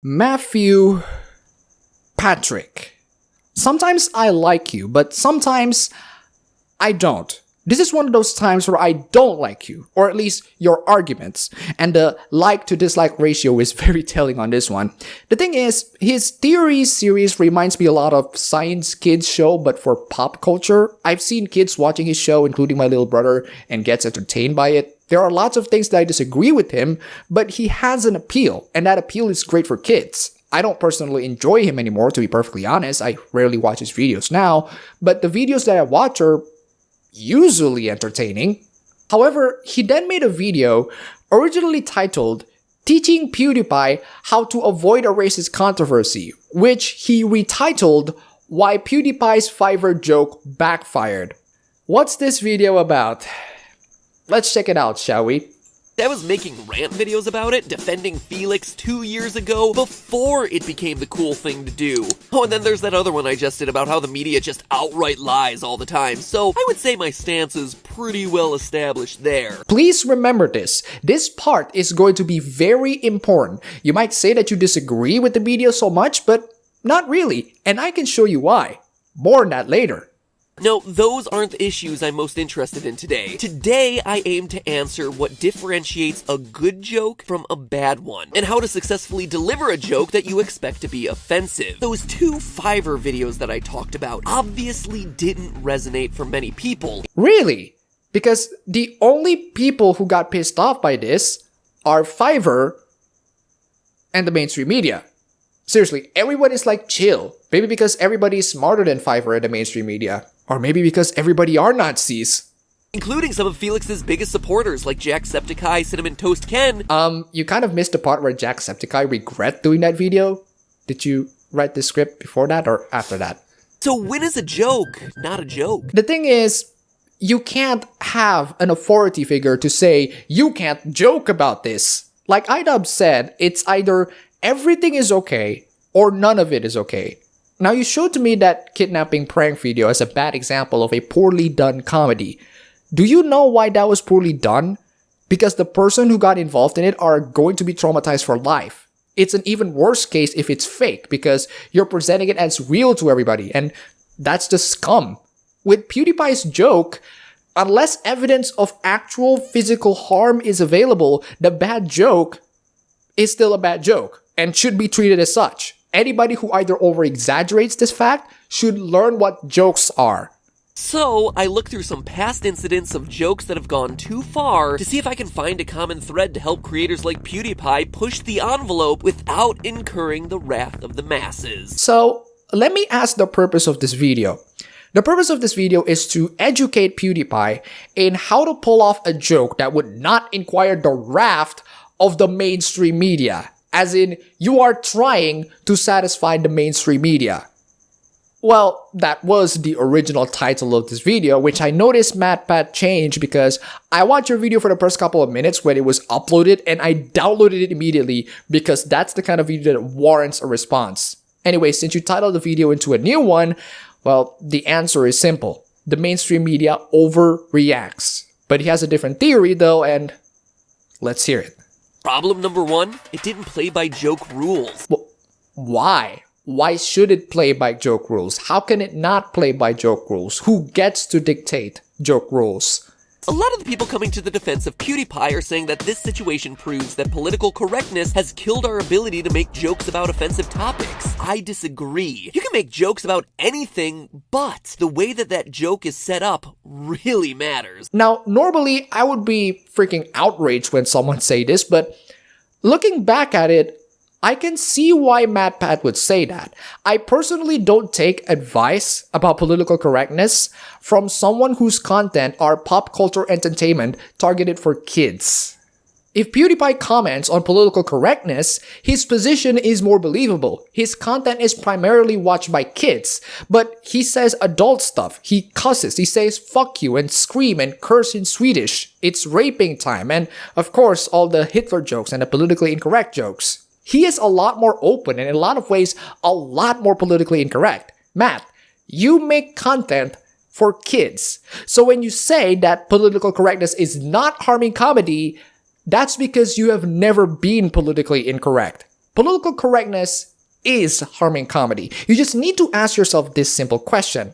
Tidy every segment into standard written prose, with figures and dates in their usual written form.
Matthew Patrick. Sometimes I like you, but sometimes I don't. This is one of those times where I don't like you, or at least your arguments, and the like to dislike ratio is very telling on this one. The thing is, his theories series reminds me a lot of Science Kids show, but for pop culture. I've seen kids watching his show, including my little brother, and gets entertained by it. There are lots of things that I disagree with him, but he has an appeal, and that appeal is great for kids. I don't personally enjoy him anymore, to be perfectly honest. I rarely watch his videos now, but the videos that I watch are usually entertaining. However, he then made a video originally titled Teaching PewDiePie How to Avoid a Racist Controversy, which he retitled Why PewDiePie's Fiverr Joke Backfired. What's this video about? Let's check it out, shall we? I was making rant videos about it, defending Felix 2 years ago, before it became the cool thing to do. Oh, and then there's that other one I just did about how the media just outright lies all the time, so I would say my stance is pretty well established there. Please remember this. This part is going to be very important. You might say that you disagree with the media so much, but not really, and I can show you why. More on that later. No, those aren't the issues I'm most interested in today. Today, I aim to answer what differentiates a good joke from a bad one, and how to successfully deliver a joke that you expect to be offensive. Those 2 Fiverr videos that I talked about obviously didn't resonate for many people. Really? Because the only people who got pissed off by this are Fiverr and the mainstream media. Seriously, everyone is like chill. Maybe because everybody is smarter than Fiverr and the mainstream media. Or maybe because everybody are Nazis. Including some of Felix's biggest supporters like Jacksepticeye, Cinnamon Toast Ken. You kind of missed the part where Jacksepticeye regret doing that video. Did you write the script before that or after that? So when is a joke not a joke? The thing is, you can't have an authority figure to say, you can't joke about this. Like iDub said, it's either everything is okay or none of it is okay. Now, you showed to me that kidnapping prank video as a bad example of a poorly done comedy. Do you know why that was poorly done? Because the person who got involved in it are going to be traumatized for life. It's an even worse case if it's fake, because you're presenting it as real to everybody, and that's the scum. With PewDiePie's joke, unless evidence of actual physical harm is available, the bad joke is still a bad joke, and should be treated as such. Anybody who either over-exaggerates this fact should learn what jokes are. So, I looked through some past incidents of jokes that have gone too far to see if I can find a common thread to help creators like PewDiePie push the envelope without incurring the wrath of the masses. So, let me ask the purpose of this video. The purpose of this video is to educate PewDiePie in how to pull off a joke that would not inquire the wrath of the mainstream media. As in, you are trying to satisfy the mainstream media. Well, that was the original title of this video, which I noticed MatPat changed because I watched your video for the first couple of minutes when it was uploaded and I downloaded it immediately because that's the kind of video that warrants a response. Anyway, since you titled the video into a new one, well, the answer is simple. The mainstream media overreacts. But he has a different theory though, and let's hear it. Problem number 1, it didn't play by joke rules. Well, why? Why should it play by joke rules? How can it not play by joke rules? Who gets to dictate joke rules? A lot of the people coming to the defense of PewDiePie are saying that this situation proves that political correctness has killed our ability to make jokes about offensive topics. I disagree. You can make jokes about anything, but the way that that joke is set up really matters. Now, normally I would be freaking outraged when someone say this, but looking back at it, I can see why MatPat would say that. I personally don't take advice about political correctness from someone whose content are pop culture entertainment targeted for kids. If PewDiePie comments on political correctness, his position is more believable. His content is primarily watched by kids, but he says adult stuff. He cusses, he says fuck you and scream and curse in Swedish. It's raping time, and of course all the Hitler jokes and the politically incorrect jokes. He is a lot more open and in a lot of ways, a lot more politically incorrect. Matt, you make content for kids. So when you say that political correctness is not harming comedy, that's because you have never been politically incorrect. political correctness is harming comedy. You just need to ask yourself this simple question.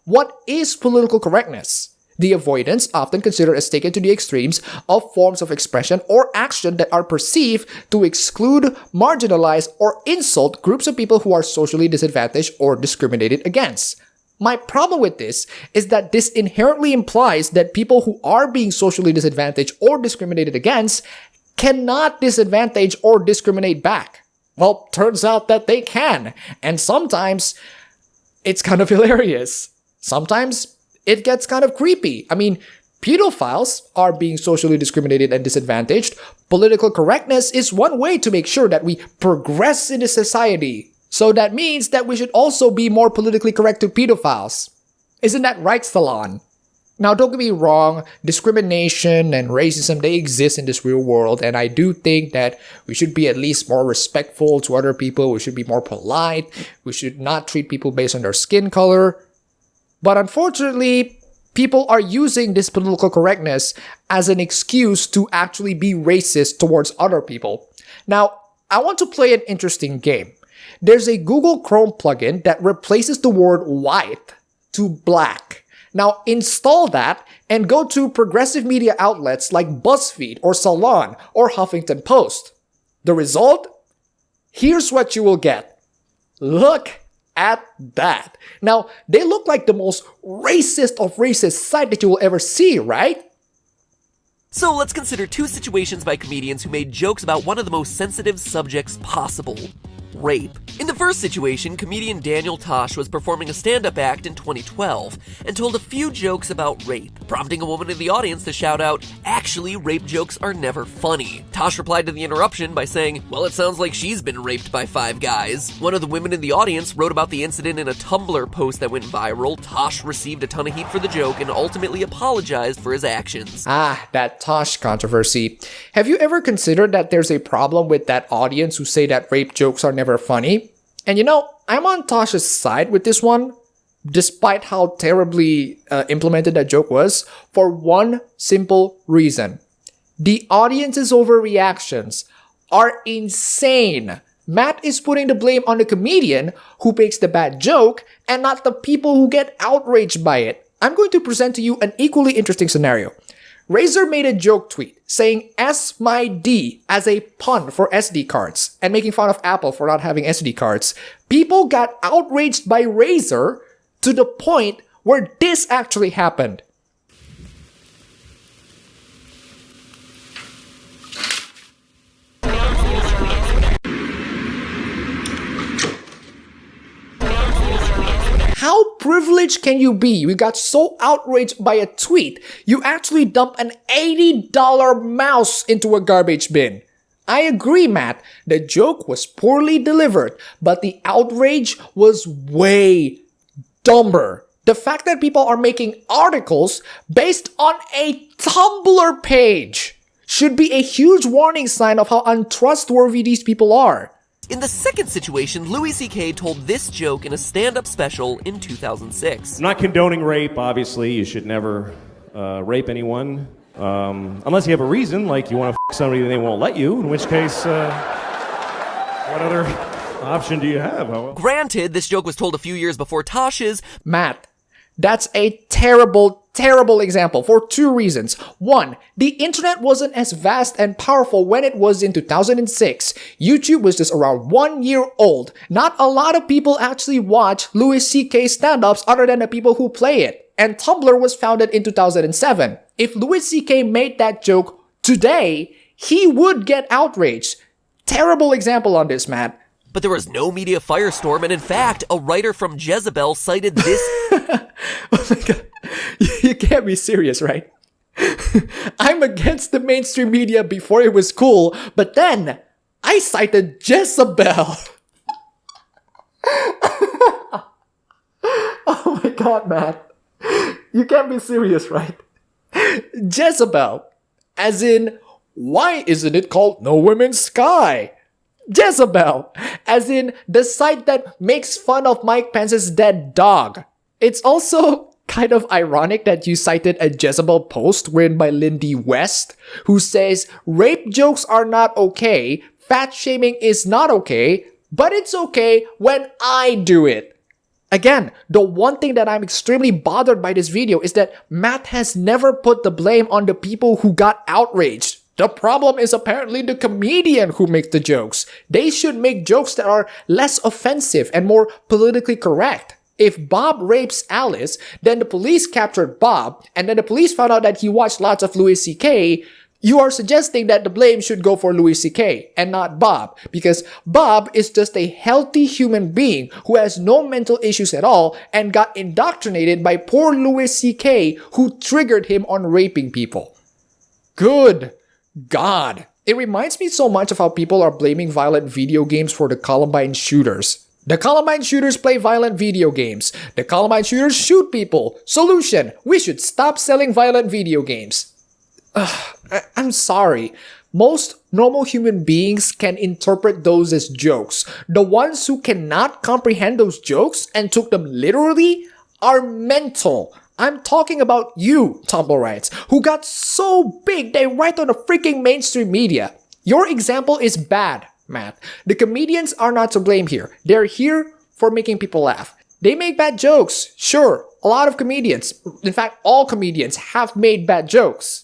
What is political correctness? The avoidance, often considered as taken to the extremes, of forms of expression or action that are perceived to exclude, marginalize, or insult groups of people who are socially disadvantaged or discriminated against. My problem with this is that this inherently implies that people who are being socially disadvantaged or discriminated against cannot disadvantage or discriminate back. Well, turns out that they can, and sometimes it's kind of hilarious. Sometimes it gets kind of creepy. I mean, pedophiles are being socially discriminated and disadvantaged. Political correctness is one way to make sure that we progress in the society. So that means that we should also be more politically correct to pedophiles. Isn't that right, Salon? Now, don't get me wrong, discrimination and racism, they exist in this real world, and I do think that we should be at least more respectful to other people, we should be more polite, we should not treat people based on their skin color. But unfortunately, people are using this political correctness as an excuse to actually be racist towards other people. Now, I want to play an interesting game. There's a Google Chrome plugin that replaces the word white to black. Now, install that and go to progressive media outlets like BuzzFeed or Salon or Huffington Post. The result? Here's what you will get. Look at that. Now, they look like the most racist of racist site that you will ever see, right? So let's consider two situations by comedians who made jokes about one of the most sensitive subjects possible: rape. In the first situation, comedian Daniel Tosh was performing a stand-up act in 2012 and told a few jokes about rape, prompting a woman in the audience to shout out, "Actually, rape jokes are never funny." Tosh replied to the interruption by saying, "Well, it sounds like she's been raped by 5 guys." One of the women in the audience wrote about the incident in a Tumblr post that went viral. Tosh received a ton of heat for the joke and ultimately apologized for his actions. That Tosh controversy. Have you ever considered that there's a problem with that audience who say that rape jokes are never funny? And you know, I'm on Tosh's side with this one, despite how terribly implemented that joke was, for one simple reason. The audience's overreactions are insane. Matt is putting the blame on the comedian who makes the bad joke and not the people who get outraged by it. I'm going to present to you an equally interesting scenario. Razer made a joke tweet saying S my D as a pun for SD cards and making fun of Apple for not having SD cards. People got outraged by Razer to the point where this actually happened. How privileged can you be? You got so outraged by a tweet, you actually dumped an $80 mouse into a garbage bin. I agree, Matt, the joke was poorly delivered, but the outrage was way dumber. The fact that people are making articles based on a Tumblr page should be a huge warning sign of how untrustworthy these people are. In the second situation, Louis C.K. told this joke in a stand-up special in 2006. I'm not condoning rape, obviously. You should never rape anyone. Unless you have a reason, like you want to f*** somebody and they won't let you, in which case, what other option do you have? Granted, this joke was told a few years before Tosh's. Matt, that's a terrible example for 2 reasons. 1, the internet wasn't as vast and powerful when it was in 2006. YouTube was just around 1 year old. Not a lot of people actually watch Louis C.K. stand-ups other than the people who play it. And Tumblr was founded in 2007. If Louis C.K. made that joke today, he would get outraged. Terrible example on this, Matt. But there was no media firestorm, and in fact, a writer from Jezebel cited this. Oh my god. You can't be serious, right? I'm against the mainstream media before it was cool, but then I cited Jezebel. Oh my god, Matt. You can't be serious, right? Jezebel. As in, why isn't it called No Women's Sky? Jezebel. As in, the site that makes fun of Mike Pence's dead dog. It's also kind of ironic that you cited a Jezebel post written by Lindy West, who says, rape jokes are not okay, Fat shaming is not okay, but it's okay when I do it. Again, the one thing that I'm extremely bothered by this video is that Matt has never put the blame on the people who got outraged. The problem is apparently the comedian who makes the jokes. They should make jokes that are less offensive and more politically correct. If Bob rapes Alice, then the police captured Bob, and then the police found out that he watched lots of Louis C.K., you are suggesting that the blame should go for Louis C.K. and not Bob, because Bob is just a healthy human being who has no mental issues at all and got indoctrinated by poor Louis C.K. who triggered him on raping people. Good God. It reminds me so much of how people are blaming violent video games for the Columbine shooters. The Columbine shooters play violent video games. The Columbine shooters shoot people. Solution: we should stop selling violent video games. I'm sorry. Most normal human beings can interpret those as jokes. The ones who cannot comprehend those jokes and took them literally are mental. I'm talking about you, Tumblrites, who got so big they write on the freaking mainstream media. Your example is bad, Matt. The comedians are not to blame here. They're here for making people laugh. They make bad jokes. Sure, a lot of comedians, in fact, all comedians have made bad jokes.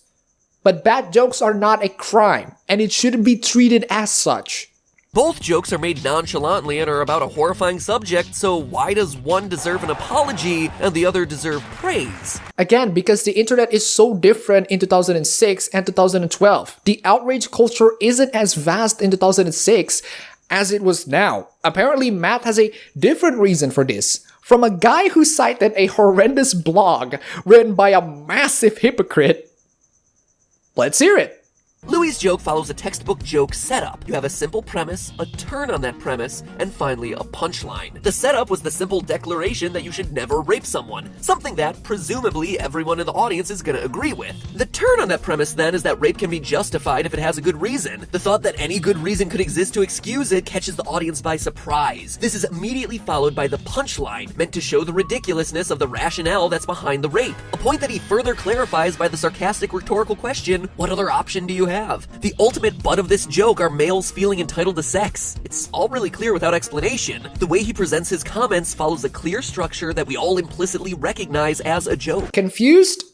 But bad jokes are not a crime, and it shouldn't be treated as such. Both jokes are made nonchalantly and are about a horrifying subject, so why does one deserve an apology and the other deserve praise? Again, because the internet is so different in 2006 and 2012. The outrage culture isn't as vast in 2006 as it was now. Apparently, Matt has a different reason for this. From a guy who cited a horrendous blog written by a massive hypocrite. Let's hear it. Louis' joke follows a textbook joke setup. You have a simple premise, a turn on that premise, and finally a punchline. The setup was the simple declaration that you should never rape someone, something that, presumably, everyone in the audience is gonna agree with. The turn on that premise, then, is that rape can be justified if it has a good reason. The thought that any good reason could exist to excuse it catches the audience by surprise. This is immediately followed by the punchline, meant to show the ridiculousness of the rationale that's behind the rape. A point that he further clarifies by the sarcastic rhetorical question, what other option do you have? The ultimate butt of this joke are males feeling entitled to sex. It's all really clear without explanation. The way he presents his comments follows a clear structure that we all implicitly recognize as a joke. Confused?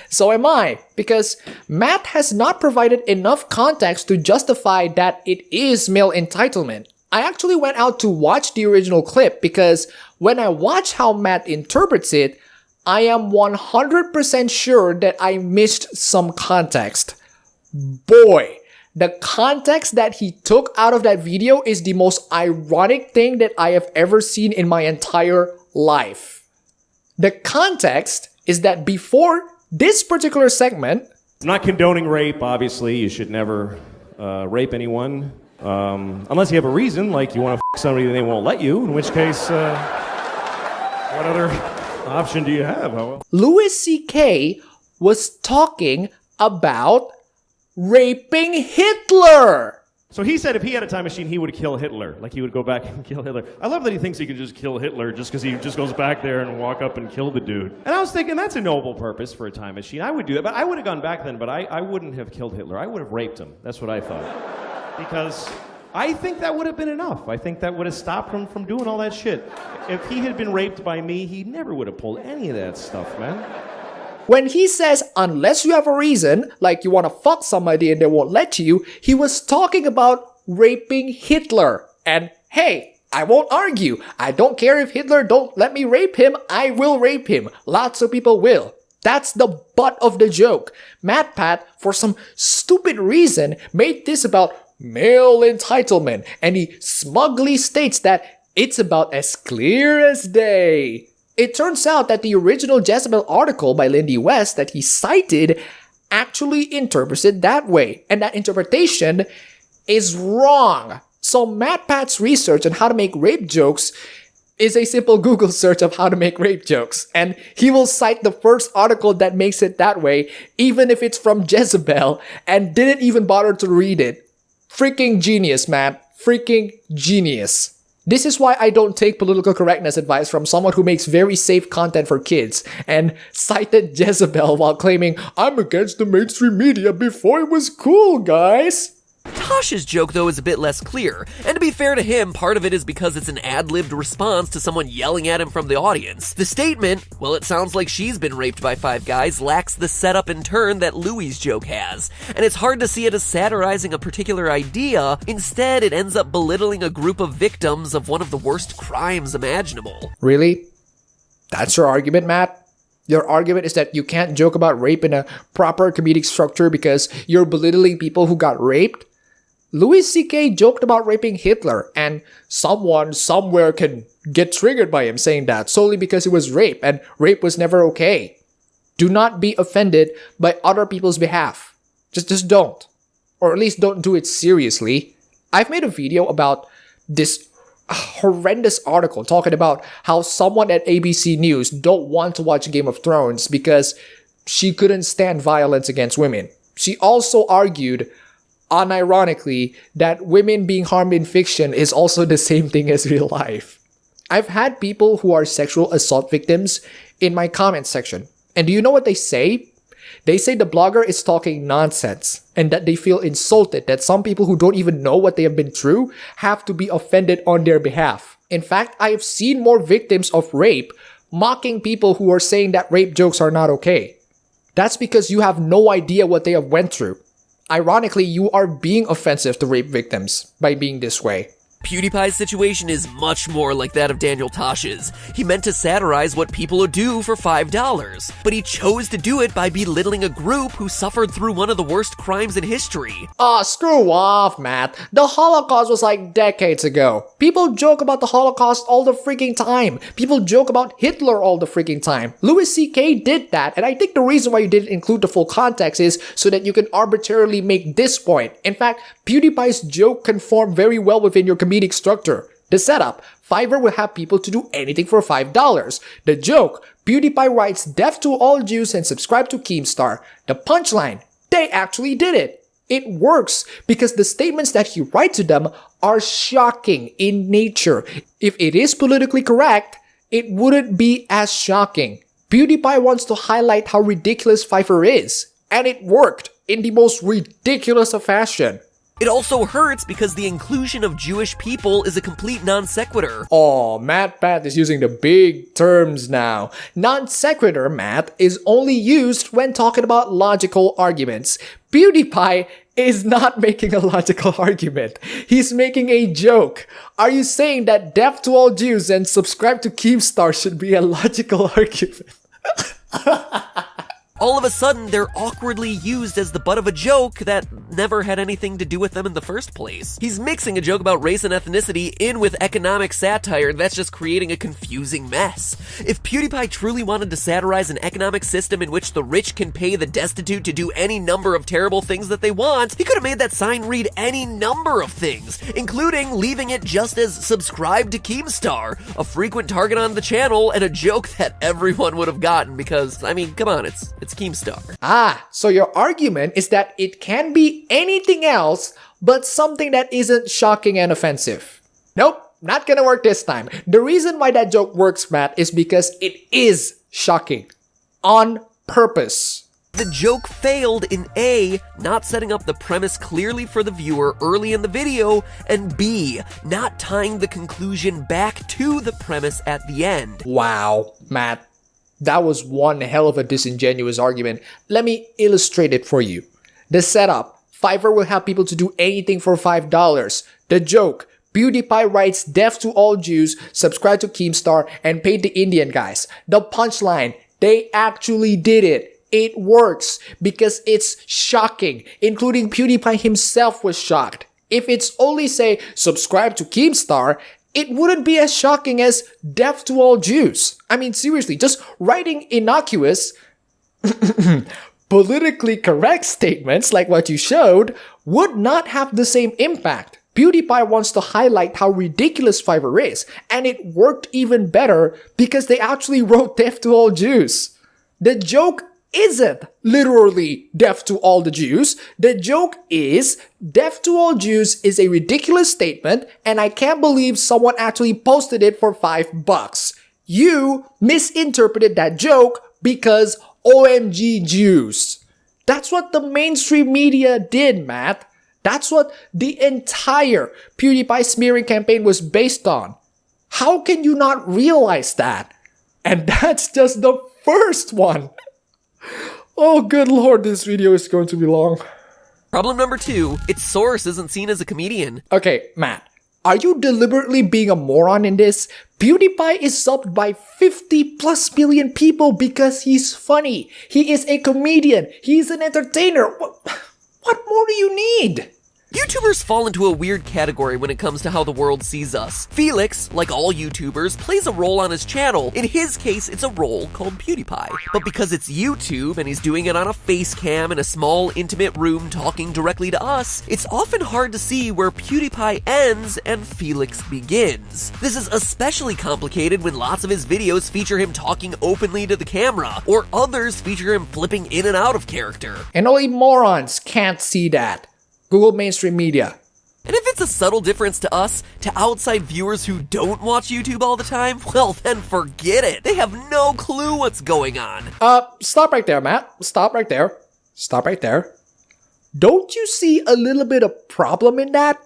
So am I, because Matt has not provided enough context to justify that it is male entitlement. I actually went out to watch the original clip because when I watch how Matt interprets it, I am 100% sure that I missed some context. Boy, the context that he took out of that video is the most ironic thing that I have ever seen in my entire life. The context is that before this particular segment, I'm not condoning rape, obviously. You should never rape anyone. Unless you have a reason, like you want to somebody and they won't let you, in which case, what other option do you have? Louis C.K. was talking about raping Hitler. So he said if he had a time machine, he would kill Hitler. Like he would go back and kill Hitler. I love that he thinks he can just kill Hitler just because he just goes back there and walk up and kill the dude. And I was thinking that's a noble purpose for a time machine. I would do that, but I would have gone back then, but I wouldn't have killed Hitler. I would have raped him. That's what I thought. Because I think that would have been enough. I think that would have stopped him from doing all that shit. If he had been raped by me, he never would have pulled any of that stuff, man. When he says, unless you have a reason, like you want to fuck somebody and they won't let you, he was talking about raping Hitler. And hey, I won't argue. I don't care if Hitler don't let me rape him, I will rape him. Lots of people will. That's the butt of the joke. MatPat, for some stupid reason, made this about male entitlement, and he smugly states that it's about as clear as day. It turns out that the original Jezebel article by Lindy West that he cited actually interprets it that way, and that interpretation is wrong. So MatPat's research on how to make rape jokes is a simple Google search of how to make rape jokes, and he will cite the first article that makes it that way, even if it's from Jezebel, and didn't even bother to read it. Freaking genius, Matt. Freaking genius. This is why I don't take political correctness advice from someone who makes very safe content for kids and cited Jezebel while claiming, I'm against the mainstream media before it was cool, guys. Tosh's joke, though, is a bit less clear, and to be fair to him, part of it is because it's an ad-libbed response to someone yelling at him from the audience. The statement, well, it sounds like she's been raped by 5 guys, lacks the setup and turn that Louie's joke has, and it's hard to see it as satirizing a particular idea. Instead, it ends up belittling a group of victims of one of the worst crimes imaginable. Really? That's your argument, Matt? Your argument is that you can't joke about rape in a proper comedic structure because you're belittling people who got raped? Louis C.K. joked about raping Hitler, and someone somewhere can get triggered by him saying that solely because it was rape, and rape was never okay. Do not be offended by other people's behalf. Just don't. Or at least don't do it seriously. I've made a video about this horrendous article talking about how someone at ABC News don't want to watch Game of Thrones because she couldn't stand violence against women. She also argued, unironically, that women being harmed in fiction is also the same thing as real life. I've had people who are sexual assault victims in my comment section. And do you know what they say? They say the blogger is talking nonsense and that they feel insulted that some people who don't even know what they have been through have to be offended on their behalf. In fact, I have seen more victims of rape mocking people who are saying that rape jokes are not okay. That's because you have no idea what they have went through. Ironically, you are being offensive to rape victims by being this way. PewDiePie's situation is much more like that of Daniel Tosh's. He meant to satirize what people would do for $5, but he chose to do it by belittling a group who suffered through one of the worst crimes in history. Screw off, Matt. The Holocaust was like decades ago. People joke about the Holocaust all the freaking time. People joke about Hitler all the freaking time. Louis C.K. did that, and I think the reason why you didn't include the full context is so that you can arbitrarily make this point. In fact, PewDiePie's joke conformed very well within your comedic structure. The setup, Fiverr will have people to do anything for $5. The joke, PewDiePie writes death to all Jews and subscribe to Keemstar. The punchline, they actually did it. It works because the statements that he writes to them are shocking in nature. If it is politically correct, it wouldn't be as shocking. PewDiePie wants to highlight how ridiculous Fiverr is, and it worked in the most ridiculous of fashion. It also hurts because the inclusion of Jewish people is a complete non sequitur. Oh, MatPat is using the big terms now. Non sequitur, Matt, is only used when talking about logical arguments. PewDiePie is not making a logical argument. He's making a joke. Are you saying that death to all Jews and subscribe to Keemstar should be a logical argument? All of a sudden, they're awkwardly used as the butt of a joke that never had anything to do with them in the first place. He's mixing a joke about race and ethnicity in with economic satire that's just creating a confusing mess. If PewDiePie truly wanted to satirize an economic system in which the rich can pay the destitute to do any number of terrible things that they want, he could have made that sign read any number of things, including leaving it just as subscribe to Keemstar, a frequent target on the channel and a joke that everyone would have gotten because, I mean, come on, it's Keemstar. So your argument is that it can be anything else but something that isn't shocking and offensive. Nope, not gonna work this time. The reason why that joke works, Matt, is because it is shocking. On purpose. The joke failed in A, not setting up the premise clearly for the viewer early in the video, and B, not tying the conclusion back to the premise at the end. Wow, Matt. That was one hell of a disingenuous argument. Let me illustrate it for you. The setup, Fiverr will have people to do anything for $5. The joke, PewDiePie writes death to all Jews, subscribe to Keemstar, and pay the Indian guys. The punchline, they actually did it. It works because it's shocking, including PewDiePie himself was shocked. If it's only say, subscribe to Keemstar, it wouldn't be as shocking as death to all Jews. I mean, seriously, just writing innocuous, politically correct statements like what you showed would not have the same impact. PewDiePie wants to highlight how ridiculous Fiverr is, and it worked even better because they actually wrote death to all Jews. The joke isn't literally death to all the Jews. The joke is death to all Jews is a ridiculous statement and I can't believe someone actually posted it for $5. You misinterpreted that joke because OMG Jews. That's what the mainstream media did, Matt. That's what the entire PewDiePie smearing campaign was based on. How can you not realize that? And that's just the first one. Oh, good lord, this video is going to be long. Problem number 2, its source isn't seen as a comedian. Okay, Matt, are you deliberately being a moron in this? PewDiePie is subbed by 50 plus million people because he's funny. He is a comedian. He's an entertainer. What more do you need? YouTubers fall into a weird category when it comes to how the world sees us. Felix, like all YouTubers, plays a role on his channel. In his case, it's a role called PewDiePie. But because it's YouTube and he's doing it on a face cam in a small, intimate room talking directly to us, it's often hard to see where PewDiePie ends and Felix begins. This is especially complicated when lots of his videos feature him talking openly to the camera, or others feature him flipping in and out of character. And only morons can't see that. Google mainstream media. And if it's a subtle difference to us, to outside viewers who don't watch YouTube all the time, well then forget it. They have no clue what's going on. Stop right there, Matt. Stop right there. Stop right there. Don't you see a little bit of problem in that?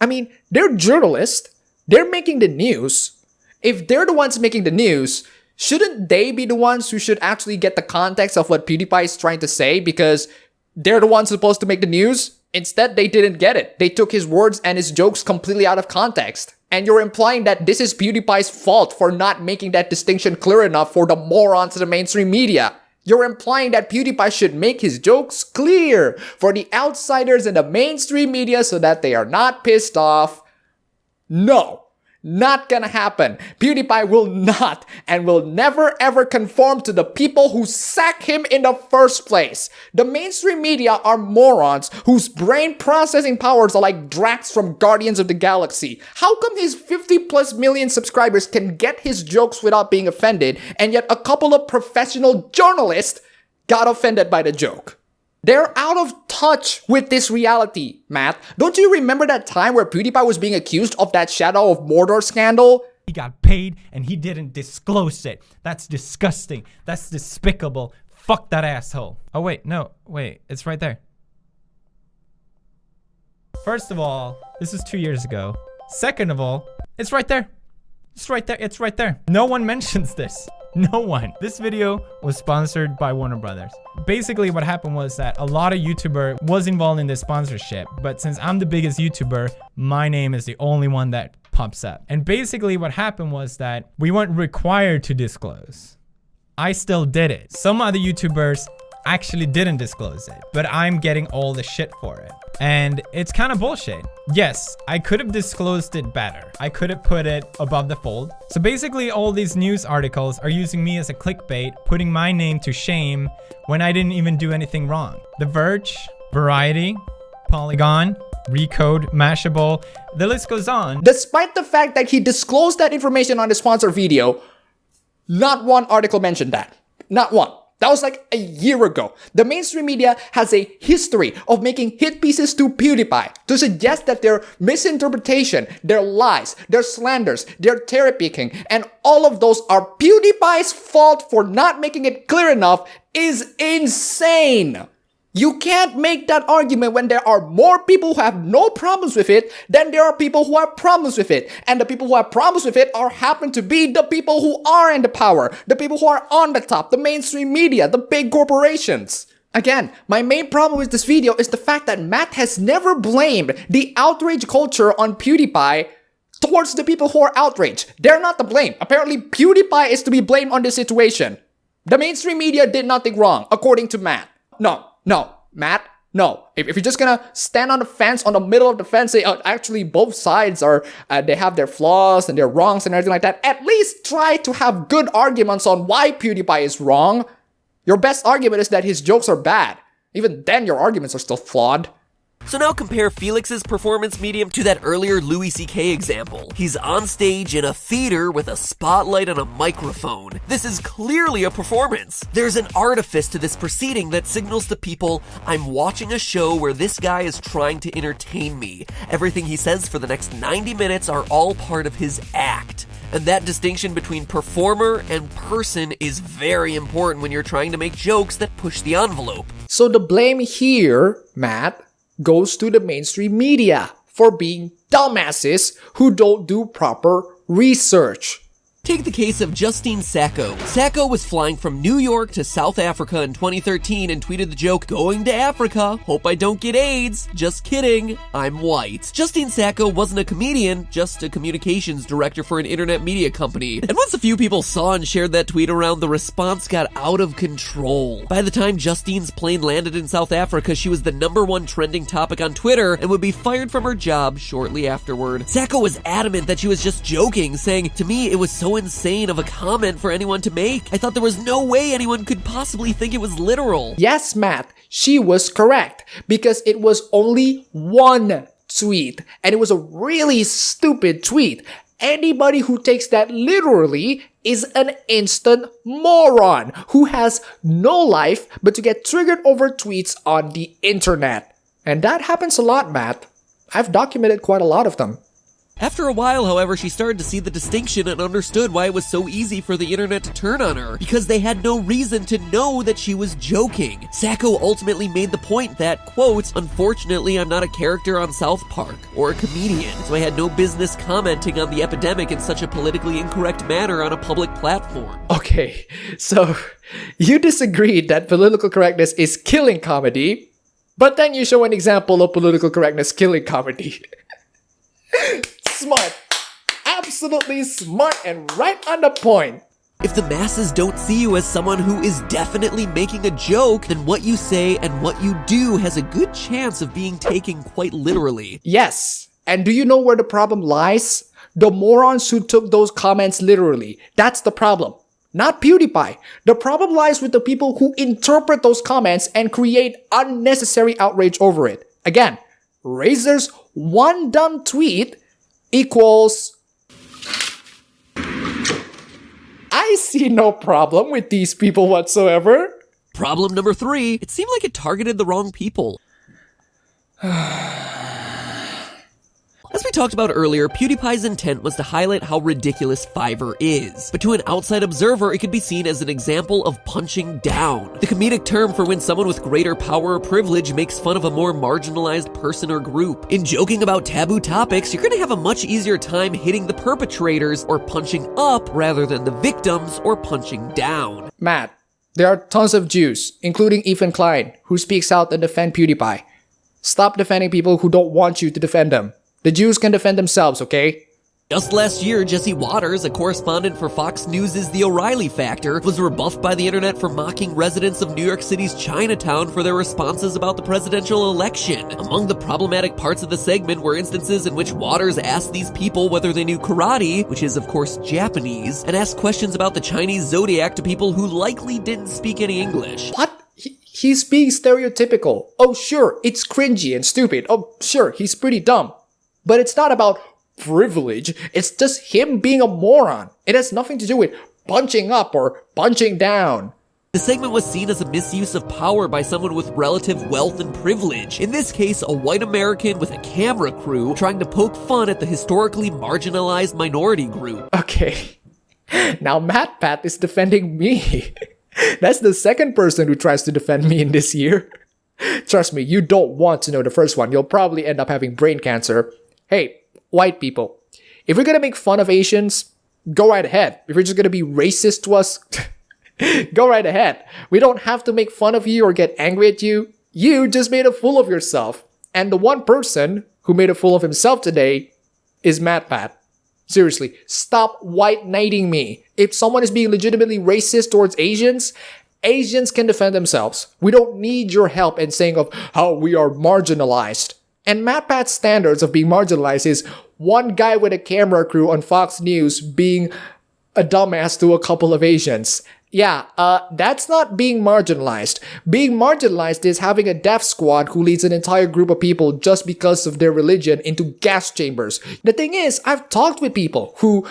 I mean, they're journalists. They're making the news. If they're the ones making the news, shouldn't they be the ones who should actually get the context of what PewDiePie is trying to say because they're the ones supposed to make the news? Instead, they didn't get it. They took his words and his jokes completely out of context. And you're implying that this is PewDiePie's fault for not making that distinction clear enough for the morons of the mainstream media. You're implying that PewDiePie should make his jokes clear for the outsiders in the mainstream media so that they are not pissed off. No. Not gonna happen. PewDiePie will not and will never ever conform to the people who sack him in the first place. The mainstream media are morons whose brain processing powers are like Drax from Guardians of the Galaxy. How come his 50 plus million subscribers can get his jokes without being offended, and yet a couple of professional journalists got offended by the joke? They're out of touch with this reality, Matt. Don't you remember that time where PewDiePie was being accused of that Shadow of Mordor scandal? He got paid and he didn't disclose it. That's disgusting. That's despicable. Fuck that asshole. Oh wait, no, wait, it's right there. First of all, this is 2 years ago. Second of all, it's right there. It's right there, it's right there. No one mentions this. No one. This video was sponsored by Warner Brothers. Basically what happened was that a lot of YouTuber was involved in this sponsorship, but since I'm the biggest YouTuber, my name is the only one that pops up. And basically what happened was that we weren't required to disclose. I still did it. Some other YouTubers actually didn't disclose it, but I'm getting all the shit for it. And it's kind of bullshit. Yes, I could have disclosed it better. I could have put it above the fold. So basically all these news articles are using me as a clickbait, putting my name to shame when I didn't even do anything wrong. The Verge, Variety, Polygon, Recode, Mashable, the list goes on. Despite the fact that he disclosed that information on the sponsor video, not one article mentioned that. Not one. That was like a year ago. The mainstream media has a history of making hit pieces to PewDiePie to suggest that their misinterpretation, their lies, their slanders, their cherry picking, and all of those are PewDiePie's fault for not making it clear enough is insane. You can't make that argument when there are more people who have no problems with it than there are people who have problems with it. And the people who have problems with it happen to be the people who are in the power, the people who are on the top, the mainstream media, the big corporations. Again, my main problem with this video is the fact that Matt has never blamed the outrage culture on PewDiePie towards the people who are outraged. They're not to blame. Apparently, PewDiePie is to be blamed on this situation. The mainstream media did nothing wrong, according to Matt. No, Matt, no. If you're just gonna stand on the fence, on the middle of the fence, say, actually both sides are, they have their flaws and their wrongs and everything like that, at least try to have good arguments on why PewDiePie is wrong. Your best argument is that his jokes are bad. Even then, your arguments are still flawed. So now compare Felix's performance medium to that earlier Louis C.K. example. He's on stage in a theater with a spotlight and a microphone. This is clearly a performance. There's an artifice to this proceeding that signals to people, I'm watching a show where this guy is trying to entertain me. Everything he says for the next 90 minutes are all part of his act. And that distinction between performer and person is very important when you're trying to make jokes that push the envelope. So the blame here, Matt, goes to the mainstream media for being dumbasses who don't do proper research. Take the case of Justine Sacco. Sacco was flying from New York to South Africa in 2013 and tweeted the joke, "Going to Africa, hope I don't get AIDS. Just kidding, I'm white." Justine Sacco wasn't a comedian, just a communications director for an internet media company. And once a few people saw and shared that tweet around, the response got out of control. By the time Justine's plane landed in South Africa, she was the #1 trending topic on Twitter and would be fired from her job shortly afterward. Sacco was adamant that she was just joking, saying, "To me, it was so insane of a comment for anyone to make. I thought there was no way anyone could possibly think it was literal." Yes, Matt, she was correct because it was only one tweet and it was a really stupid tweet. Anybody who takes that literally is an instant moron who has no life but to get triggered over tweets on the internet. And that happens a lot, Matt. I've documented quite a lot of them. After a while, however, she started to see the distinction and understood why it was so easy for the internet to turn on her, because they had no reason to know that she was joking. Sacco ultimately made the point that, quote, "Unfortunately, I'm not a character on South Park or a comedian, so I had no business commenting on the epidemic in such a politically incorrect manner on a public platform." Okay, so you disagreed that political correctness is killing comedy, but then you show an example of political correctness killing comedy. Smart. Absolutely smart and right on the point. If the masses don't see you as someone who is definitely making a joke, then what you say and what you do has a good chance of being taken quite literally. Yes. And do you know where the problem lies? The morons who took those comments literally. That's the problem. Not PewDiePie. The problem lies with the people who interpret those comments and create unnecessary outrage over it. Again, Razor's one dumb tweet equals I see no problem with these people whatsoever. Problem number 3, it seemed like it targeted the wrong people. As we talked about earlier, PewDiePie's intent was to highlight how ridiculous Fiverr is. But to an outside observer, it could be seen as an example of punching down. The comedic term for when someone with greater power or privilege makes fun of a more marginalized person or group. In joking about taboo topics, you're gonna have a much easier time hitting the perpetrators or punching up rather than the victims or punching down. Matt, there are tons of Jews, including Ethan Klein, who speaks out and defend PewDiePie. Stop defending people who don't want you to defend them. The Jews can defend themselves, okay? Just last year, Jesse Waters, a correspondent for Fox News' The O'Reilly Factor, was rebuffed by the internet for mocking residents of New York City's Chinatown for their responses about the presidential election. Among the problematic parts of the segment were instances in which Waters asked these people whether they knew karate, which is of course Japanese, and asked questions about the Chinese zodiac to people who likely didn't speak any English. What? He's being stereotypical. Oh sure, it's cringy and stupid. Oh sure, he's pretty dumb. But it's not about privilege, it's just him being a moron. It has nothing to do with punching up or punching down. The segment was seen as a misuse of power by someone with relative wealth and privilege. In this case, a white American with a camera crew trying to poke fun at the historically marginalized minority group. Okay, now MatPat is defending me. That's the second person who tries to defend me in this year. Trust me, you don't want to know the first one. You'll probably end up having brain cancer. Hey, white people, if you're gonna make fun of Asians, go right ahead. If you're just gonna be racist to us, go right ahead. We don't have to make fun of you or get angry at you. You just made a fool of yourself. And the one person who made a fool of himself today is MatPat. Seriously, stop white knighting me. If someone is being legitimately racist towards Asians, Asians can defend themselves. We don't need your help in saying of how we are marginalized. And MatPat's standards of being marginalized is one guy with a camera crew on Fox News being a dumbass to a couple of Asians. Yeah, that's not being marginalized. Being marginalized is having a death squad who leads an entire group of people just because of their religion into gas chambers. The thing is, I've talked with people who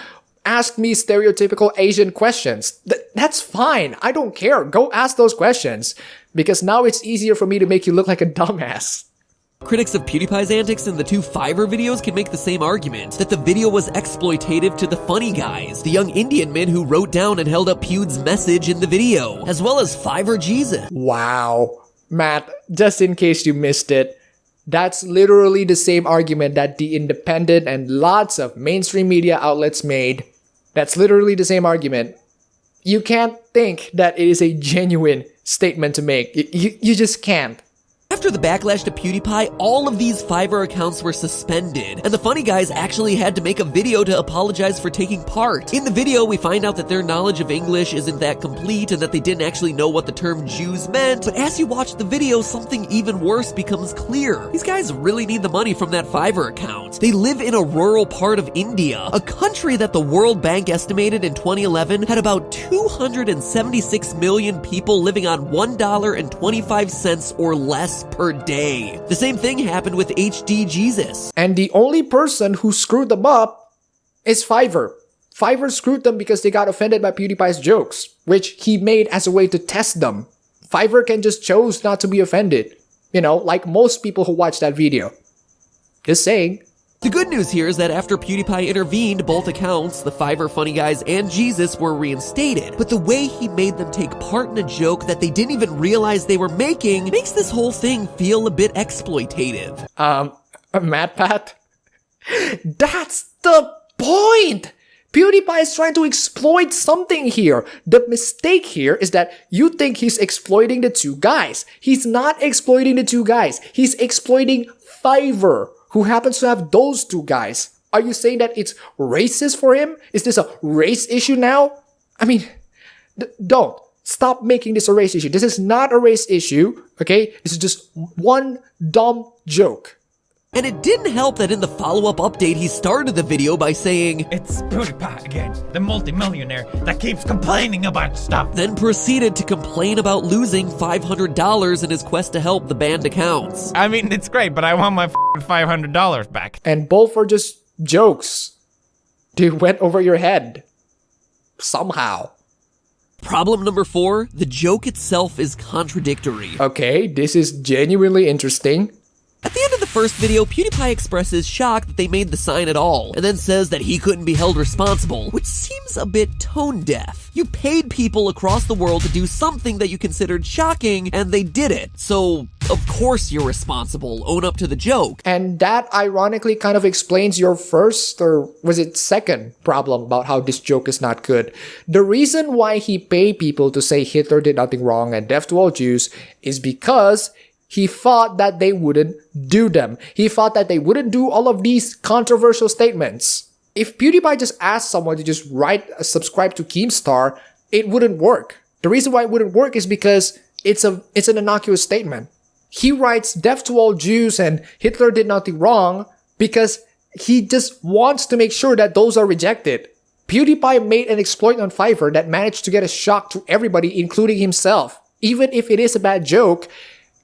asked me stereotypical Asian questions. That's fine. I don't care. Go ask those questions. Because now it's easier for me to make you look like a dumbass. Critics of PewDiePie's antics in the 2 Fiverr videos can make the same argument, that the video was exploitative to the funny guys, the young Indian men who wrote down and held up Pew's message in the video, as well as Fiverr Jesus. Wow. Matt, just in case you missed it, That's literally the same argument that The Independent and lots of mainstream media outlets made. That's literally the same argument. You can't think that it is a genuine statement to make. You just can't. After the backlash to PewDiePie, all of these Fiverr accounts were suspended, and the funny guys actually had to make a video to apologize for taking part. In the video, we find out that their knowledge of English isn't that complete and that they didn't actually know what the term Jews meant, but as you watch the video, something even worse becomes clear. These guys really need the money from that Fiverr account. They live in a rural part of India, a country that the World Bank estimated in 2011 had about 276 million people living on $1.25 or less per day. The same thing happened with HD Jesus. And the only person who screwed them up is Fiverr. Fiverr screwed them because they got offended by PewDiePie's jokes, which he made as a way to test them. Fiverr can just choose not to be offended. You know, like most people who watch that video. Just saying. The good news here is that after PewDiePie intervened, both accounts, the Fiverr Funny Guys and Jesus, were reinstated. But the way he made them take part in a joke that they didn't even realize they were making makes this whole thing feel a bit exploitative. MatPat? That's the point! PewDiePie is trying to exploit something here. The mistake here is that you think he's exploiting the two guys. He's not exploiting the two guys. He's exploiting Fiverr, who happens to have those two guys. Are you saying that it's racist for him? Is this a race issue now? I mean, don't. Stop making this a race issue. This is not a race issue, okay? This is just one dumb joke. And it didn't help that in the follow-up update, he started the video by saying, It's PewDiePie again, the multimillionaire that keeps complaining about stuff. then proceeded to complain about losing $500 in his quest to help the banned accounts. I mean, it's great, but I want my $500 back. And both are just jokes. They went over your head. Somehow. Problem number 4, the joke itself is contradictory. Okay, this is genuinely interesting. At the end of the first video, PewDiePie expresses shock that they made the sign at all, and then says that he couldn't be held responsible, which seems a bit tone-deaf. You paid people across the world to do something that you considered shocking, and they did it. So, of course you're responsible. Own up to the joke. And that ironically kind of explains your first, or was it second, problem about how this joke is not good. The reason why he paid people to say Hitler did nothing wrong and death to all Jews is because he thought that they wouldn't do them. He thought that they wouldn't do all of these controversial statements. If PewDiePie just asked someone to just subscribe to Keemstar, it wouldn't work. The reason why it wouldn't work is because it's an innocuous statement. He writes death to all Jews and Hitler did nothing wrong because he just wants to make sure that those are rejected. PewDiePie made an exploit on Fiverr that managed to get a shock to everybody, including himself. Even if it is a bad joke,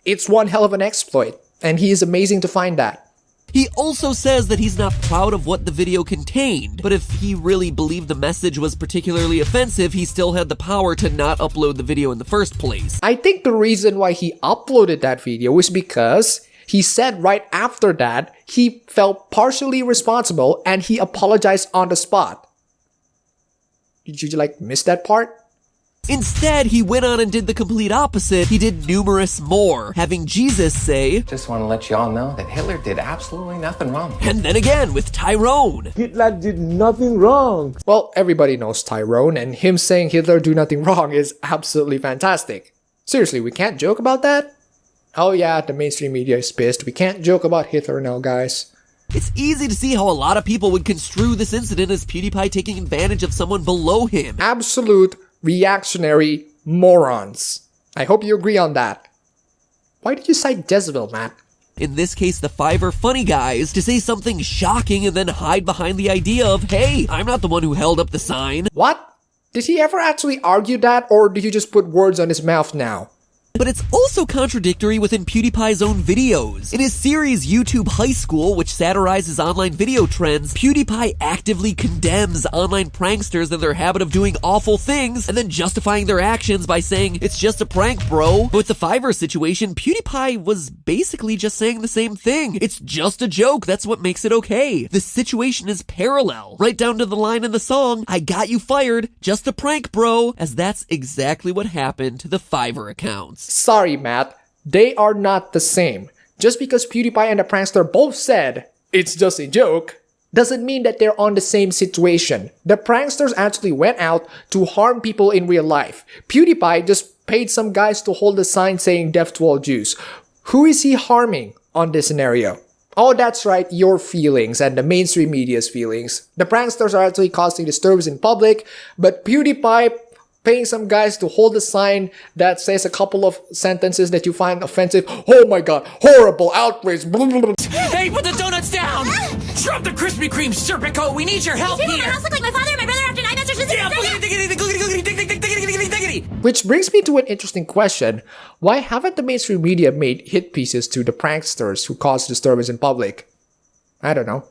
it's one hell of an exploit, and he is amazing to find that. He also says that he's not proud of what the video contained, but if he really believed the message was particularly offensive, he still had the power to not upload the video in the first place. I think the reason why he uploaded that video is because he said right after that he felt partially responsible and he apologized on the spot. Did you miss that part? Instead, he went on and did the complete opposite. He did numerous more, having Jesus say, Just want to let you all know that Hitler did absolutely nothing wrong. and then again with Tyrone. Hitler did nothing wrong. Well, everybody knows Tyrone, and him saying Hitler do nothing wrong is absolutely fantastic. Seriously, we can't joke about that? Oh yeah, the mainstream media is pissed. We can't joke about Hitler now, guys. It's easy to see how a lot of people would construe this incident as PewDiePie taking advantage of someone below him. Absolute reactionary morons. I hope you agree on that. Why did you cite Jezebel, Matt? In this case, the Fiverr Funny Guys, to say something shocking and then hide behind the idea of, hey, I'm not the one who held up the sign. What? Did he ever actually argue that, or did you just put words on his mouth now? But it's also contradictory within PewDiePie's own videos. In his series YouTube High School, which satirizes online video trends, PewDiePie actively condemns online pranksters and their habit of doing awful things and then justifying their actions by saying, it's just a prank, bro. But with the Fiverr situation, PewDiePie was basically just saying the same thing. It's just a joke, that's what makes it okay. The situation is parallel, right down to the line in the song, I got you fired, just a prank, bro, as that's exactly what happened to the Fiverr accounts. Sorry, Matt. They are not the same. Just because PewDiePie and the prankster both said, it's just a joke, doesn't mean that they're on the same situation. The pranksters actually went out to harm people in real life. PewDiePie just paid some guys to hold a sign saying death to all Jews. Who is he harming on this scenario? Oh, that's right, your feelings and the mainstream media's feelings. The pranksters are actually causing disturbance in public, but PewDiePie paying some guys to hold a sign that says a couple of sentences that you find offensive. Oh my god, horrible, outrage, blah, blah, blah. Hey, put the donuts down! Drop the Krispy Kreme Serpico! We need your help You here! my house look like my father and my brother after 9 months or something? Yeah, diggity. Which brings me to an interesting question. Why haven't the mainstream media made hit pieces to the pranksters who cause disturbance in public? I don't know.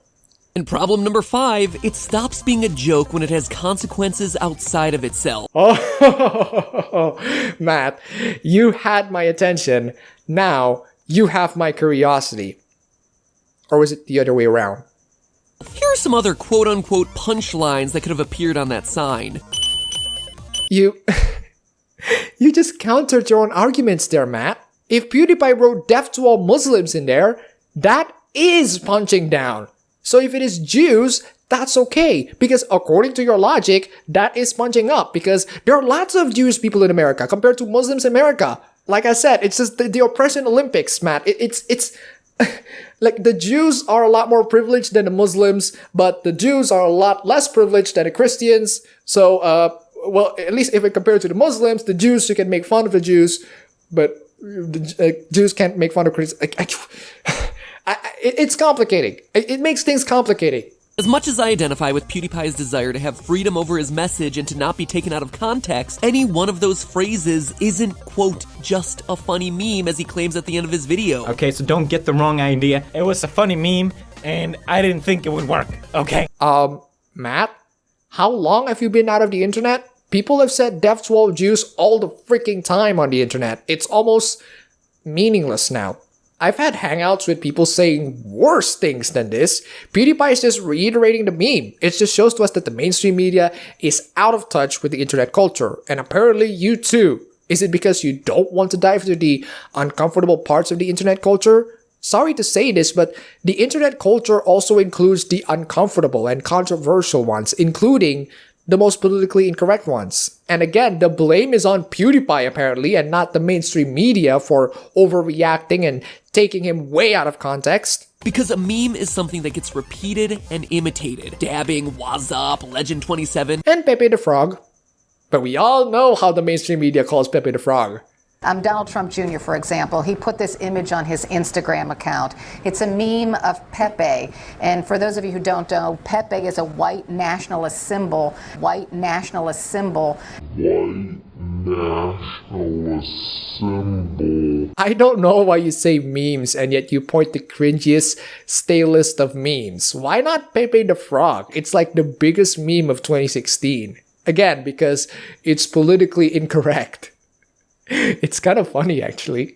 And problem number 5, it stops being a joke when it has consequences outside of itself. Oh, Matt, you had my attention. Now you have my curiosity. Or was it the other way around? Here are some other quote-unquote punchlines that could have appeared on that sign. You just countered your own arguments there, Matt. If PewDiePie wrote death to all Muslims in there, that is punching down. So if it is Jews, that's okay. Because according to your logic, that is punching up. Because there are lots of Jewish people in America compared to Muslims in America. Like I said, it's just the oppression Olympics, Matt. It's like the Jews are a lot more privileged than the Muslims, but the Jews are a lot less privileged than the Christians. So, well, at least if it compared to the Muslims, the Jews, you can make fun of the Jews, but the Jews can't make fun of Christians. It's complicating. It makes things complicating. As much as I identify with PewDiePie's desire to have freedom over his message and to not be taken out of context, any one of those phrases isn't, quote, just a funny meme as he claims at the end of his video. Okay, so don't get the wrong idea. It was a funny meme, and I didn't think it would work, okay? Matt, how long have you been out of the internet? People have said death to all Jews all the freaking time on the internet. It's almost meaningless now. I've had hangouts with people saying worse things than this. PewDiePie is just reiterating the meme. It just shows to us that the mainstream media is out of touch with the internet culture. And apparently you too. Is it because you don't want to dive into the uncomfortable parts of the internet culture? Sorry to say this, but the internet culture also includes the uncomfortable and controversial ones, including the most politically incorrect ones. And again, the blame is on PewDiePie apparently, and not the mainstream media for overreacting and taking him way out of context. Because a meme is something that gets repeated and imitated. Dabbing, what's up, Legend27, And Pepe the Frog. But we all know how the mainstream media calls Pepe the Frog. Donald Trump Jr., for example, he put this image on his Instagram account. It's a meme of Pepe. And for those of you who don't know, Pepe is a white nationalist symbol. White nationalist symbol. I don't know why you say memes and yet you point the cringiest, stalest of memes. Why not Pepe the Frog? It's like the biggest meme of 2016. Again, because it's politically incorrect. It's kind of funny, actually.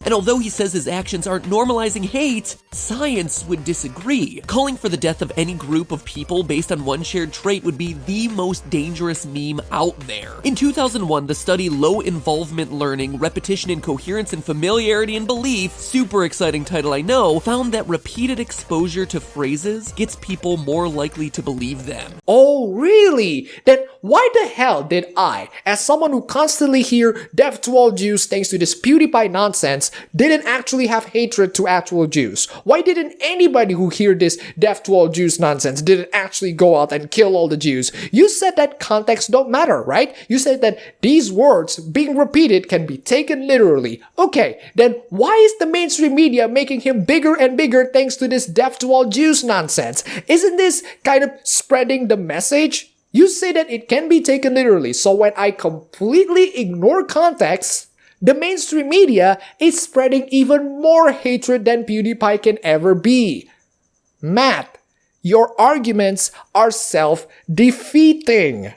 And although he says his actions aren't normalizing hate, science would disagree. Calling for the death of any group of people based on one shared trait would be the most dangerous meme out there. In 2001, the study Low Involvement Learning, Repetition in Coherence and Familiarity and Belief, super exciting title I know, found that repeated exposure to phrases gets people more likely to believe them. Oh, really? Then why the hell did I, as someone who constantly hear death to all Jews thanks to this PewDiePie nonsense, didn't actually have hatred to actual Jews? Why didn't anybody who hear this death to all Jews nonsense didn't actually go out and kill all the Jews? You said that context don't matter, right? You said that these words being repeated can be taken literally. Okay, then why is the mainstream media making him bigger and bigger thanks to this death to all Jews nonsense? Isn't this kind of spreading the message? You say that it can be taken literally, so when I completely ignore context, the mainstream media is spreading even more hatred than PewDiePie can ever be. Matt, your arguments are self-defeating.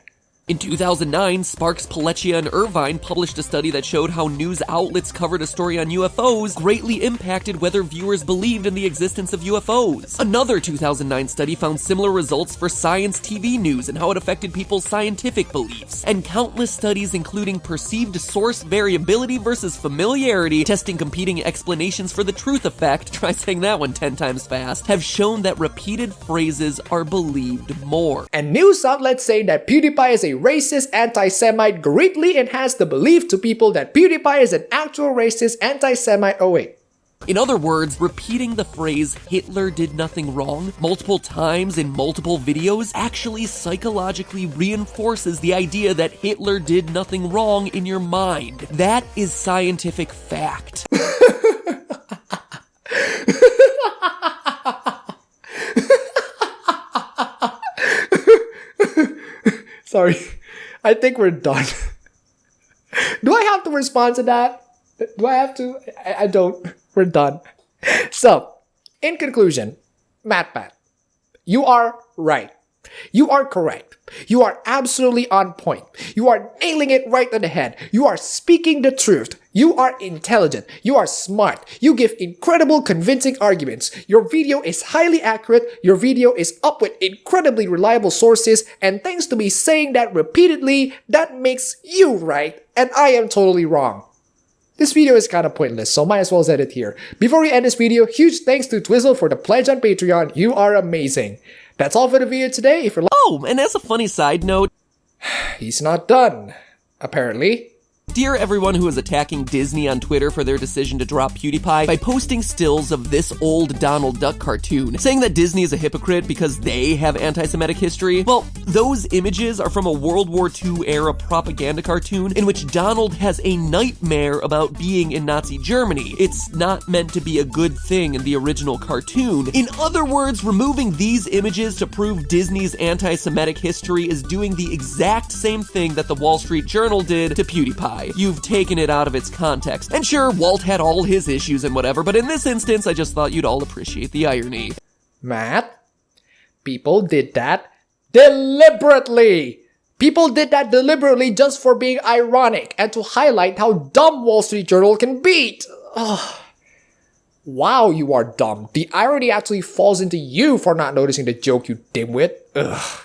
In 2009, Sparks, Pelletier, and Irvine published a study that showed how news outlets covered a story on UFOs greatly impacted whether viewers believed in the existence of UFOs. Another 2009 study found similar results for science TV news and how it affected people's scientific beliefs. And countless studies, including perceived source variability versus familiarity, testing competing explanations for the truth effect, try saying that one 10 times fast, have shown that repeated phrases are believed more. And news outlets say that PewDiePie is a racist anti-Semite greatly enhanced the belief to people that PewDiePie is an actual racist anti-Semite. Oh wait. In other words, repeating the phrase "Hitler did nothing wrong" multiple times in multiple videos actually psychologically reinforces the idea that Hitler did nothing wrong in your mind. That is scientific fact. Sorry, I think we're done. Do I have to respond to that? Do I have to? I don't. We're done. So, in conclusion, MatPat, you are right. You are correct. You are absolutely on point. You are nailing it right on the head. You are speaking the truth. You are intelligent. You are smart. You give incredible convincing arguments. Your video is highly accurate. Your video is up with incredibly reliable sources. And thanks to me saying that repeatedly, that makes you right. And I am totally wrong. This video is kind of pointless, so might as well end it here. Before we end this video, huge thanks to Twizzle for the pledge on Patreon. You are amazing. That's all for the video today. If you're Oh, and as a funny side note, he's not done, apparently. dear everyone who is attacking Disney on Twitter for their decision to drop PewDiePie by posting stills of this old Donald Duck cartoon, saying that Disney is a hypocrite because they have anti-Semitic history. Well, those images are from a World War II era propaganda cartoon in which Donald has a nightmare about being in Nazi Germany. It's not meant to be a good thing in the original cartoon. In other words, removing these images to prove Disney's anti-Semitic history is doing the exact same thing that the Wall Street Journal did to PewDiePie. You've taken it out of its context. And sure, Walt had all his issues and whatever, but in this instance, I just thought you'd all appreciate the irony. Matt, people did that deliberately. People did that deliberately just for being ironic and to highlight how dumb Wall Street Journal can be. Ugh. Wow, you are dumb. The irony actually falls into you for not noticing the joke, you dimwit. Ugh.